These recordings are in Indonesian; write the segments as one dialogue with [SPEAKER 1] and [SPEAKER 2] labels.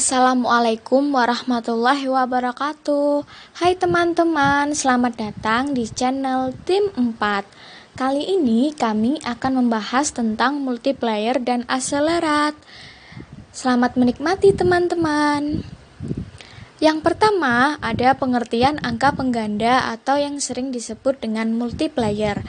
[SPEAKER 1] Assalamualaikum warahmatullahi wabarakatuh. Hai teman-teman, selamat datang di channel Tim 4. Kali ini kami akan membahas tentang multiplier dan accelerat. Selamat menikmati teman-teman. Yang pertama, ada pengertian angka pengganda atau yang sering disebut dengan multiplier.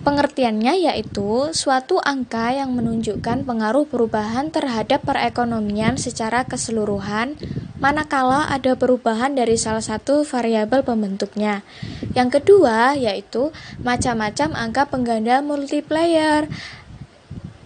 [SPEAKER 1] Pengertiannya yaitu suatu angka yang menunjukkan pengaruh perubahan terhadap perekonomian secara keseluruhan manakala ada perubahan dari salah satu variabel pembentuknya. Yang kedua yaitu macam-macam angka pengganda multiplier.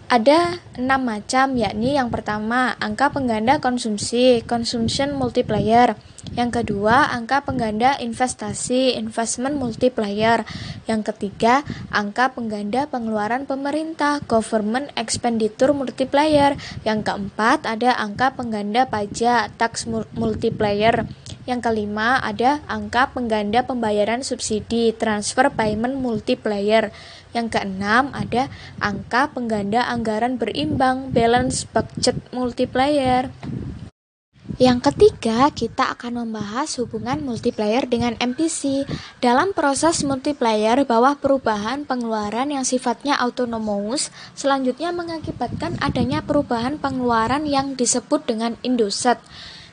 [SPEAKER 1] Ada 6 macam, yakni yang pertama angka pengganda konsumsi, consumption multiplier. Yang kedua angka pengganda investasi, investment multiplier. Yang ketiga angka pengganda pengeluaran pemerintah, government expenditure multiplier. Yang keempat ada angka pengganda pajak, tax multiplier. Yang kelima ada angka pengganda pembayaran subsidi, transfer payment multiplier. Yang keenam ada angka pengganda anggaran berimbang, balance budget multiplier. Yang ketiga, kita akan membahas hubungan multiplier dengan MPC. Dalam proses multiplier, bawah perubahan pengeluaran yang sifatnya autonomous selanjutnya mengakibatkan adanya perubahan pengeluaran yang disebut dengan induced.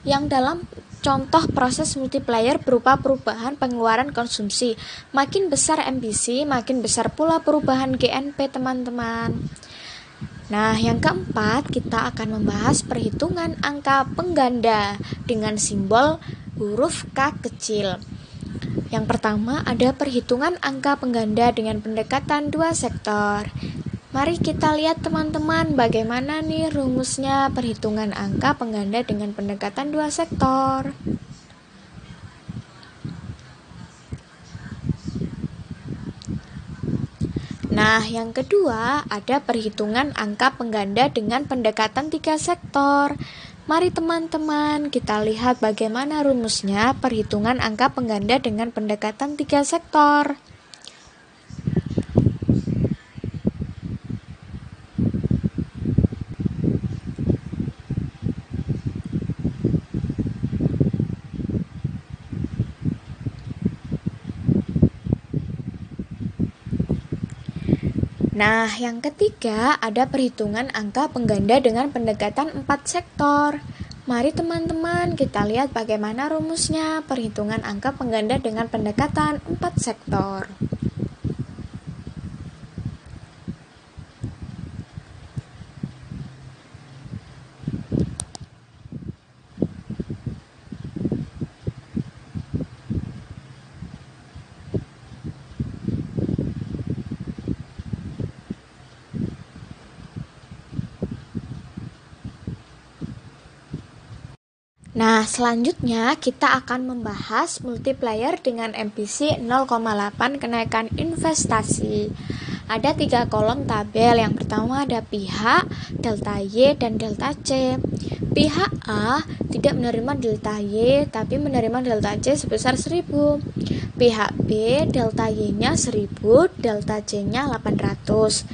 [SPEAKER 1] Yang dalam contoh proses multiplier berupa perubahan pengeluaran konsumsi. Makin besar MPC, makin besar pula perubahan GNP, teman-teman. Nah, yang keempat, kita akan membahas perhitungan angka pengganda dengan simbol huruf K kecil. Yang pertama, ada perhitungan angka pengganda dengan pendekatan dua sektor. Mari kita lihat teman-teman bagaimana nih rumusnya perhitungan angka pengganda dengan pendekatan dua sektor. Nah, yang kedua ada perhitungan angka pengganda dengan pendekatan tiga sektor. Mari teman-teman kita lihat bagaimana rumusnya perhitungan angka pengganda dengan pendekatan tiga sektor. Nah, yang ketiga ada perhitungan angka pengganda dengan pendekatan 4 sektor. Mari teman-teman kita lihat bagaimana rumusnya perhitungan angka pengganda dengan pendekatan 4 sektor. Nah, selanjutnya kita akan membahas multiplier dengan MPC 0,8 kenaikan investasi. Ada 3 kolom tabel. Yang pertama ada pihak, delta Y, dan delta C. Pihak A tidak menerima delta Y, tapi menerima delta C sebesar 1000. Pihak B, delta Y-nya 1000, delta C-nya 800.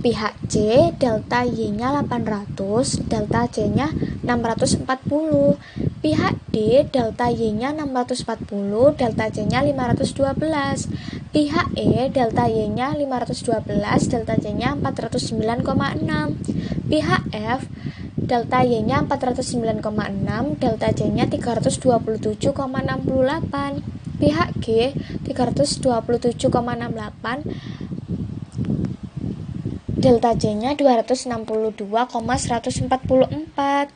[SPEAKER 1] Pihak C, delta Y-nya 800, delta C-nya 640. Pihak D, delta Y-nya 640, delta C-nya 512. Pihak E, delta Y-nya 512, delta C-nya 409,6. Pihak F, delta Y-nya 409,6, delta C-nya 327,68. Pihak G, 327,68, delta C-nya 262,144.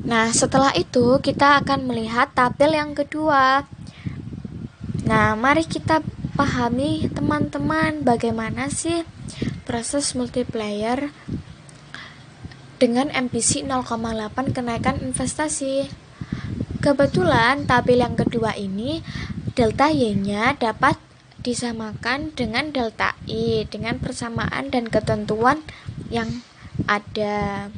[SPEAKER 1] Nah, setelah itu kita akan melihat tabel yang kedua. Nah, mari kita pahami teman-teman bagaimana sih proses multiplier dengan MPC 0,8 kenaikan investasi. Kebetulan tabel yang kedua ini delta Y-nya dapat disamakan dengan delta I dengan persamaan dan ketentuan yang ada.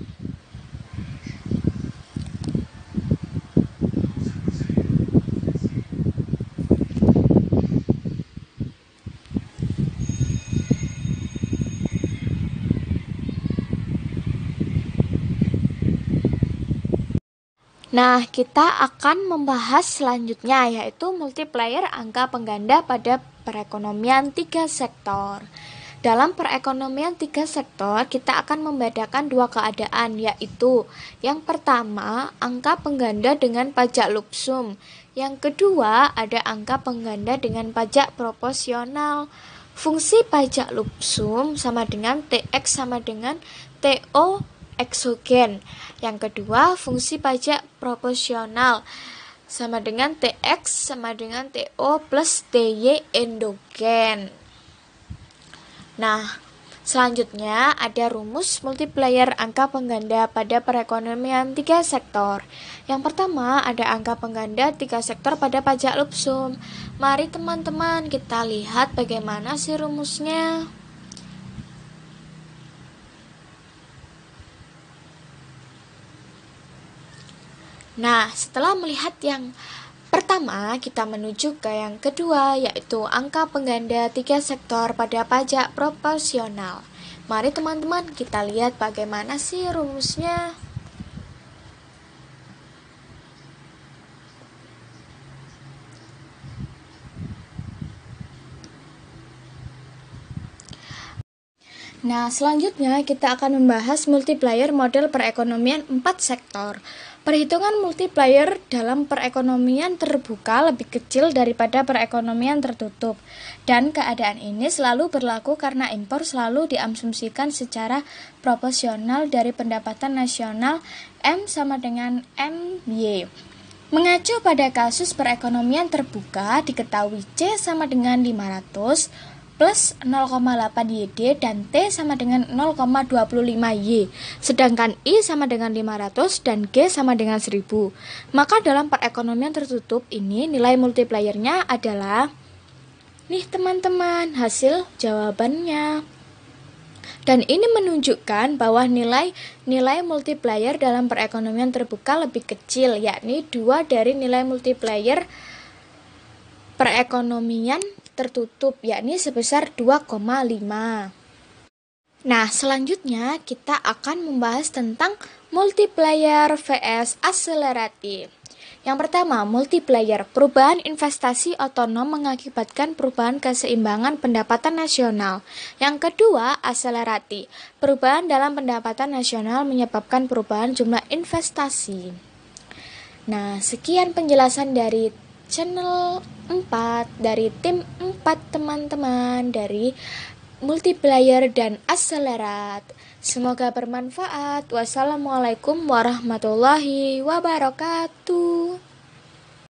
[SPEAKER 1] Nah, kita akan membahas selanjutnya yaitu multiplier angka pengganda pada perekonomian tiga sektor. Dalam perekonomian tiga sektor, kita akan membedakan dua keadaan, yaitu yang pertama, angka pengganda dengan pajak lump sum. Yang kedua, ada angka pengganda dengan pajak proporsional. Fungsi pajak lump sum sama dengan TX sama dengan TO eksogen. Yang kedua, fungsi pajak proporsional sama dengan TX sama dengan TO plus TY endogen. Nah, selanjutnya ada rumus multiplier angka pengganda pada perekonomian tiga sektor. Yang pertama ada angka pengganda tiga sektor pada pajak lump sum. Mari teman-teman kita lihat bagaimana sih rumusnya. Nah, setelah melihat yang pertama, kita menuju ke yang kedua, yaitu angka pengganda tiga sektor pada pajak proporsional. Mari teman-teman kita lihat bagaimana sih rumusnya. Nah, selanjutnya kita akan membahas multiplier model perekonomian 4 sektor. Perhitungan multiplier dalam perekonomian terbuka lebih kecil daripada perekonomian tertutup. Dan keadaan ini selalu berlaku karena impor selalu diasumsikan secara proporsional dari pendapatan nasional M sama dengan MY. Mengacu pada kasus perekonomian terbuka, diketahui C sama dengan 500 plus 0,8 YD dan T sama dengan 0,25 Y. Sedangkan I sama dengan 500 dan G sama dengan 1000. Maka dalam perekonomian tertutup ini nilai multipliernya adalah nih teman-teman, hasil jawabannya. Dan ini menunjukkan bahwa nilai multiplier dalam perekonomian terbuka lebih kecil, yakni 2 dari nilai multiplier perekonomian tertutup, yakni sebesar 2,5. Nah, selanjutnya kita akan membahas tentang multiplier vs akseleratif. Yang pertama, multiplier. Perubahan investasi otonom mengakibatkan perubahan keseimbangan pendapatan nasional. Yang kedua, akselerasi. Perubahan dalam pendapatan nasional menyebabkan perubahan jumlah investasi. Nah, sekian penjelasan dari channel 4 dari tim 4 teman-teman dari multiplier dan akselerat. Semoga bermanfaat. Wassalamualaikum warahmatullahi wabarakatuh.